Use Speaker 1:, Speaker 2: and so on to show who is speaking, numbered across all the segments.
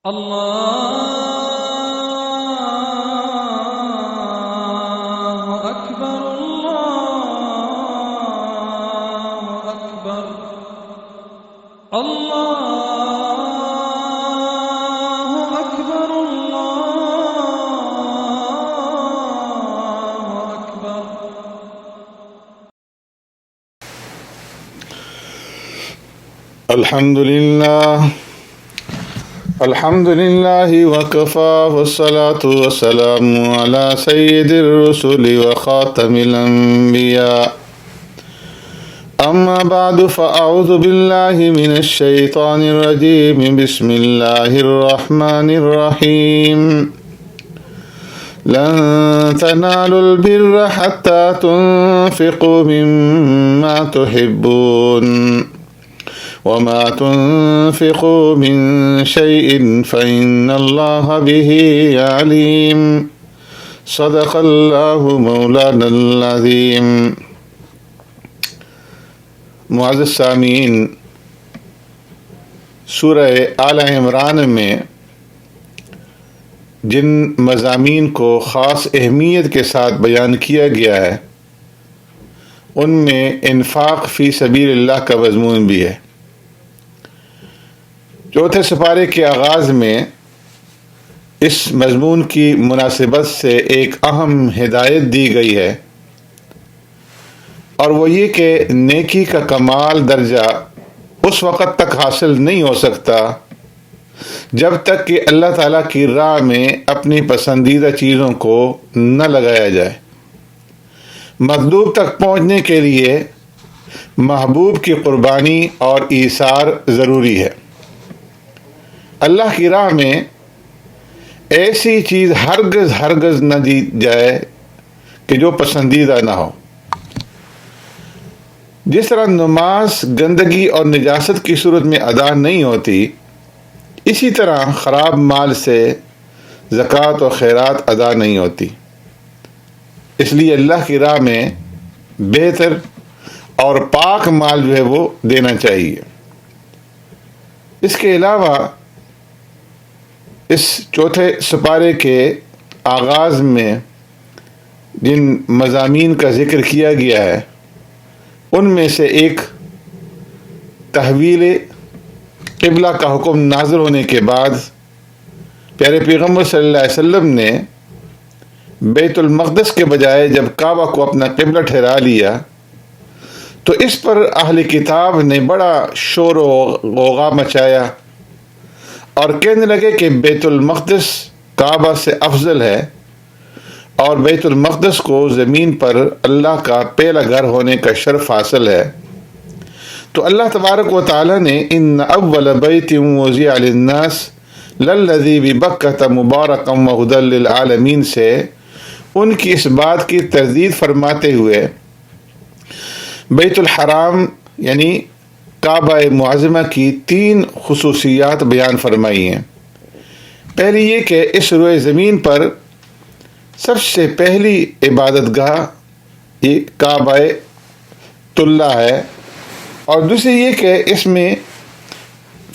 Speaker 1: الله أكبر الله أكبر الله أكبر الله أكبر.
Speaker 2: الحمد لله وكفى والصلاة والسلام على سيد الرسل وخاتم الأنبياء. أما بعد فأعوذ بالله من الشيطان الرجيم. بسم الله الرحمن الرحيم. لن تنالوا البر حتى تنفقوا مما تحبون وما تنفقوا من شيء فإن الله به عليم. صدق الله مولانا العظيم. معزز سامعین، سورہ آل عمران میں جن مضامین کو خاص اہمیت کے ساتھ بیان کیا گیا ہے ان میں انفاق فی سبیل اللہ کا مضمون بھی ہے۔ چوتھے سپارے کے آغاز میں اس مضمون کی مناسبت سے ایک اہم ہدایت دی گئی ہے، اور وہ یہ کہ نیکی کا کمال درجہ اس وقت تک حاصل نہیں ہو سکتا جب تک کہ اللہ تعالیٰ کی راہ میں اپنی پسندیدہ چیزوں کو نہ لگایا جائے۔ مطلوب تک پہنچنے کے لیے محبوب کی قربانی اور ایثار ضروری ہے۔ اللہ کی راہ میں ایسی چیز ہرگز نہ دی جائے کہ جو پسندیدہ نہ ہو۔ جس طرح نماز گندگی اور نجاست کی صورت میں ادا نہیں ہوتی، اسی طرح خراب مال سے زکوٰۃ و خیرات ادا نہیں ہوتی۔ اس لیے اللہ کی راہ میں بہتر اور پاک مال جو ہے وہ دینا چاہیے۔ اس کے علاوہ اس چوتھے سپارے کے آغاز میں جن مضامین کا ذکر کیا گیا ہے ان میں سے ایک تحویل قبلہ کا حکم نازل ہونے کے بعد پیارے پیغمبر صلی اللہ علیہ وسلم نے بیت المقدس کے بجائے جب کعبہ کو اپنا قبلہ ٹھہرا لیا تو اس پر اہل کتاب نے بڑا شور و غوغا مچایا اور کہنے لگے کہ بیت المقدس کعبہ سے افضل ہے، اور بیت المقدس کو زمین پر اللہ کا پہلا گھر ہونے کا شرف حاصل ہے۔ تو اللہ تبارک و تعالیٰ نے ان اول بیت وضع للناس للذی ببکۃ مبارکا وہدی للعالمین سے ان کی اس بات کی تردید فرماتے ہوئے بیت الحرام یعنی کعبہ معظمہ کی 3 خصوصیات بیان فرمائی ہیں۔ پہلی یہ کہ اس روئے زمین پر سب سے پہلی عبادت گاہ یہ کعبہ اللہ ہے، اور دوسری یہ کہ اس میں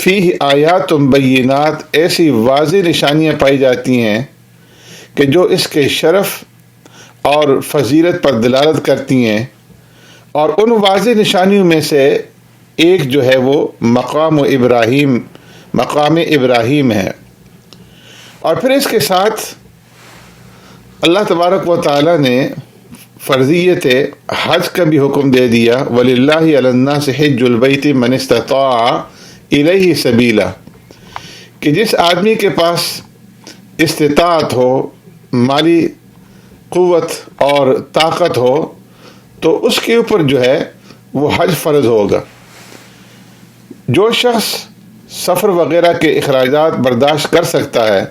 Speaker 2: فیہ آیات بینات ایسی واضح نشانیاں پائی جاتی ہیں کہ جو اس کے شرف اور فضیلت پر دلالت کرتی ہیں، اور ان واضح نشانیوں میں سے ایک جو ہے وہ مقام ابراہیم ہے۔ اور پھر اس کے ساتھ اللہ تبارک و تعالیٰ نے فرضیت حج کا بھی حکم دے دیا، وَلِلَّهِ عَلَى النَّاسِ حِجُّ الْبَيْتِ مَنِ اسْتَطَاعَ إِلَيْهِ سَبِيلًا، کہ جس آدمی کے پاس استطاعت ہو، مالی قوت اور طاقت ہو تو اس کے اوپر جو ہے وہ حج فرض ہوگا۔ جو شخص سفر وغیرہ کے اخراجات برداشت کر سکتا ہے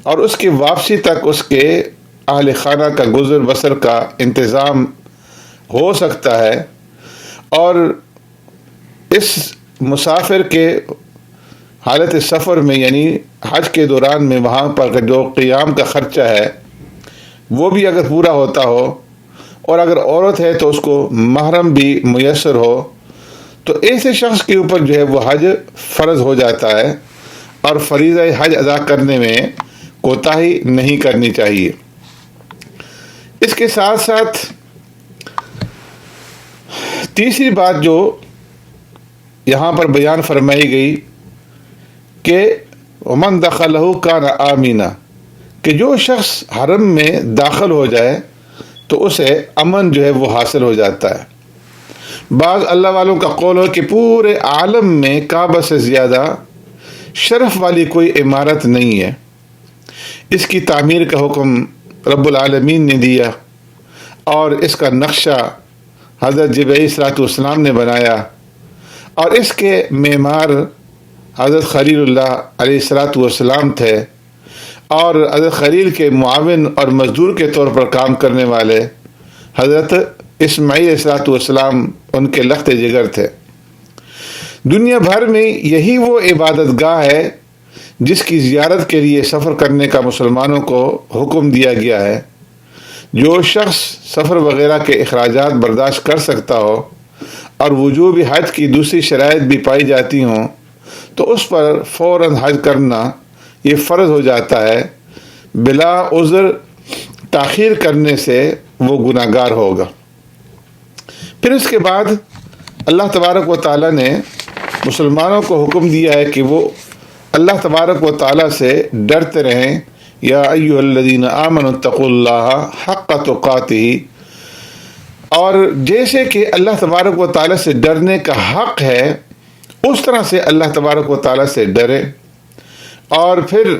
Speaker 2: اور اس کی واپسی تک اس کے اہل خانہ کا گزر بسر کا انتظام ہو سکتا ہے، اور اس مسافر کے حالت سفر میں یعنی حج کے دوران میں وہاں پر جو قیام کا خرچہ ہے وہ بھی اگر پورا ہوتا ہو، اور اگر عورت ہے تو اس کو محرم بھی میسر ہو، تو ایسے شخص کے اوپر جو ہے وہ حج فرض ہو جاتا ہے۔ اور فریضہ حج ادا کرنے میں کوتاہی نہیں کرنی چاہیے۔ اس کے ساتھ ساتھ تیسری بات جو یہاں پر بیان فرمائی گئی کہ ومن دخلہ کان آمینہ، کہ جو شخص حرم میں داخل ہو جائے تو اسے امن جو ہے وہ حاصل ہو جاتا ہے۔ بعض اللہ والوں کا قول ہے کہ پورے عالم میں کعبہ سے زیادہ شرف والی کوئی عمارت نہیں ہے، اس کی تعمیر کا حکم رب العالمین نے دیا اور اس کا نقشہ حضرت جبرائیل صلی اللہ علیہ وسلم نے بنایا، اور اس کے معمار حضرت خلیل اللہ علیہ السلام تھے، اور حضرت خلیل کے معاون اور مزدور کے طور پر کام کرنے والے حضرت اسماعیل علیہ السلام ان کے لخت جگر تھے۔ دنیا بھر میں یہی وہ عبادت گاہ ہے جس کی زیارت کے لیے سفر کرنے کا مسلمانوں کو حکم دیا گیا ہے۔ جو شخص سفر وغیرہ کے اخراجات برداشت کر سکتا ہو اور وجوب حج کی دوسری شرائط بھی پائی جاتی ہوں تو اس پر فوراً حج کرنا یہ فرض ہو جاتا ہے، بلا عذر تاخیر کرنے سے وہ گناہگار ہوگا۔ پھر اس کے بعد اللہ تبارک و تعالیٰ نے مسلمانوں کو حکم دیا ہے کہ وہ اللہ تبارک و تعالیٰ سے ڈرتے رہیں، یا ایھا الذین آمنوا اتقوا اللہ حق تقاتہ، اور جیسے کہ اللہ تبارک و تعالیٰ سے ڈرنے کا حق ہے اس طرح سے اللہ تبارک و تعالیٰ سے ڈرے، اور پھر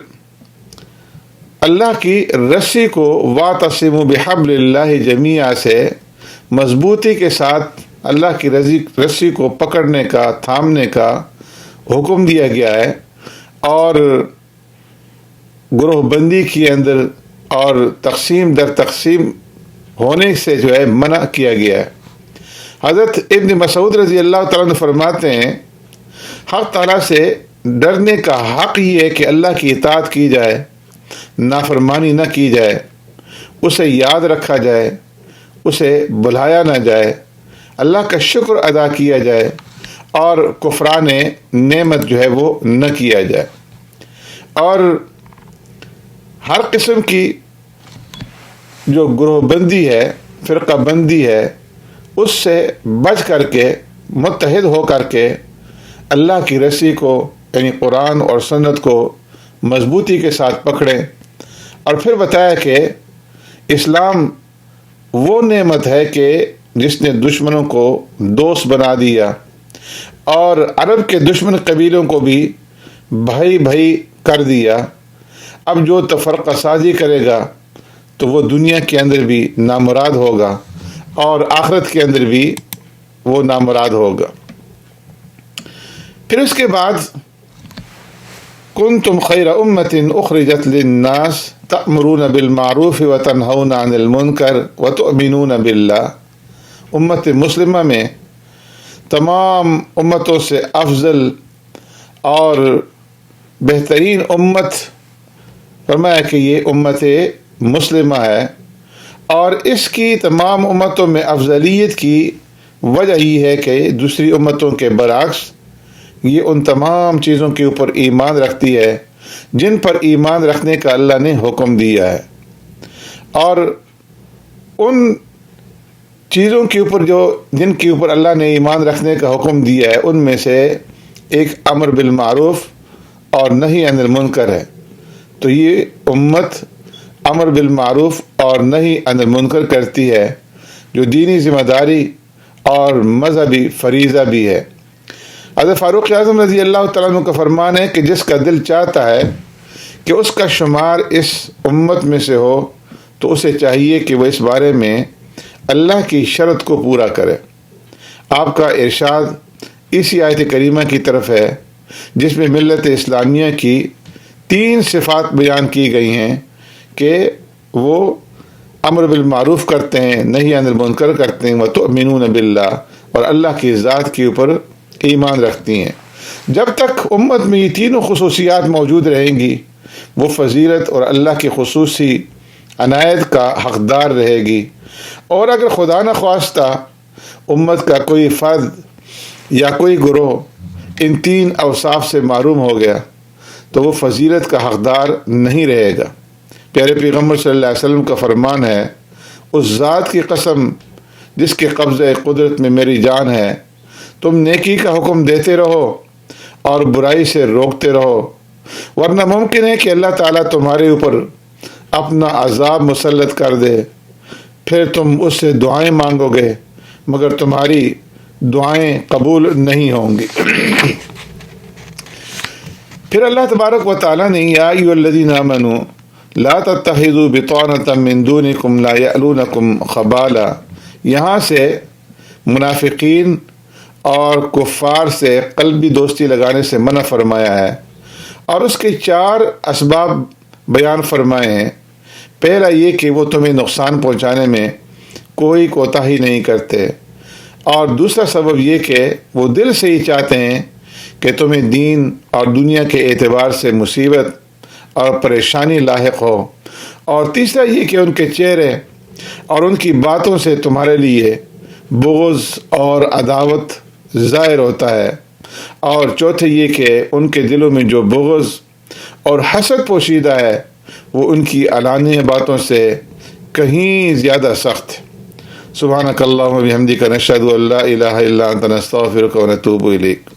Speaker 2: اللہ کی رسی کو واعتصموا بحبل اللہ جمیعا سے مضبوطی کے ساتھ اللہ کی رسی کو پکڑنے کا، تھامنے کا حکم دیا گیا ہے، اور گروہ بندی کے اندر اور تقسیم در تقسیم ہونے سے جو ہے منع کیا گیا ہے۔ حضرت ابن مسعود رضی اللہ تعالیٰ عنہ فرماتے ہیں حق تعالیٰ سے ڈرنے کا حق یہ ہے کہ اللہ کی اطاعت کی جائے، نافرمانی نہ کی جائے، اسے یاد رکھا جائے، اسے بھلایا نہ جائے، اللہ کا شکر ادا کیا جائے، اور کفران نعمت جو ہے وہ نہ کیا جائے، اور ہر قسم کی جو گروہ بندی ہے، فرقہ بندی ہے، اس سے بچ کر کے متحد ہو کر کے اللہ کی رسی کو یعنی قرآن اور سنت کو مضبوطی کے ساتھ پکڑیں۔ اور پھر بتایا کہ اسلام وہ نعمت ہے کہ جس نے دشمنوں کو دوست بنا دیا اور عرب کے دشمن قبیلوں کو بھی بھائی بھائی کر دیا۔ اب جو تفرقہ سازی کرے گا تو وہ دنیا کے اندر بھی نامراد ہوگا اور آخرت کے اندر بھی وہ نامراد ہوگا۔ پھر اس کے بعد کنتم خیر امۃ اخرجت للناس تأمرون بالمعروف وتنہون عن المنکر وتؤمنون باللہ، امت مسلمہ میں تمام امتوں سے افضل اور بہترین امت فرمایا کہ یہ امت مسلمہ ہے، اور اس کی تمام امتوں میں افضلیت کی وجہ یہ ہے کہ دوسری امتوں کے برعکس یہ ان تمام چیزوں کے اوپر ایمان رکھتی ہے جن پر ایمان رکھنے کا اللہ نے حکم دیا ہے، اور ان چیزوں کے اوپر جن کے اوپر اللہ نے ایمان رکھنے کا حکم دیا ہے ان میں سے ایک امر بالمعروف اور نہی عن المنکر ہے۔ تو یہ امت امر بالمعروف اور نہی عن المنکر کرتی ہے، جو دینی ذمہ داری اور مذہبی فریضہ بھی ہے۔ حضرت فاروق اعظم رضی اللہ تعالیٰ عنہ کا فرمان ہے کہ جس کا دل چاہتا ہے کہ اس کا شمار اس امت میں سے ہو تو اسے چاہیے کہ وہ اس بارے میں اللہ کی شرط کو پورا کرے۔ آپ کا ارشاد اسی آیت کریمہ کی طرف ہے جس میں ملت اسلامیہ کی 3 صفات بیان کی گئی ہیں کہ وہ امر بالمعروف کرتے ہیں، نہی عن المنکر کرتے ہیں، وتؤمنون باللہ، اور اللہ کی ذات کے اوپر ایمان رکھتی ہیں۔ جب تک امت میں یہ تینوں خصوصیات موجود رہیں گی وہ فضیلت اور اللہ کی خصوصی عنایت کا حقدار رہے گی، اور اگر خدا نہ خواستہ امت کا کوئی فرد یا کوئی گروہ ان 3 اوصاف سے محروم ہو گیا تو وہ فضیلت کا حقدار نہیں رہے گا۔ پیارے پیغمبر صلی اللہ علیہ وسلم کا فرمان ہے، اس ذات کی قسم جس کے قبضہ قدرت میں میری جان ہے، تم نیکی کا حکم دیتے رہو اور برائی سے روکتے رہو، ورنہ ممکن ہے کہ اللہ تعالیٰ تمہارے اوپر اپنا عذاب مسلط کر دے، پھر تم اس سے دعائیں مانگو گے مگر تمہاری دعائیں قبول نہیں ہوں گی۔ پھر اللہ تبارک و تعالیٰ نے یا ایھا الذین آمنوا لا تتخذوا بطانة من دونکم لا یألونکم خبالا، یہاں سے منافقین اور کفار سے قلبی دوستی لگانے سے منع فرمایا ہے، اور اس کے 4 اسباب بیان فرمائے ہیں۔ پہلا یہ کہ وہ تمہیں نقصان پہنچانے میں کوئی کوتاہی نہیں کرتے، اور دوسرا سبب یہ کہ وہ دل سے ہی چاہتے ہیں کہ تمہیں دین اور دنیا کے اعتبار سے مصیبت اور پریشانی لاحق ہو، اور تیسرا یہ کہ ان کے چہرے اور ان کی باتوں سے تمہارے لیے بغض اور عداوت ظاہر ہوتا ہے، اور چوتھے یہ کہ ان کے دلوں میں جو بغض اور حسد پوشیدہ ہے وہ ان کی علانیہ باتوں سے کہیں زیادہ سخت ہے۔ سبحانک اللہم و بحمدک، نشہد ان لا الہ الا انت، نستغفرک و نتوب الیک۔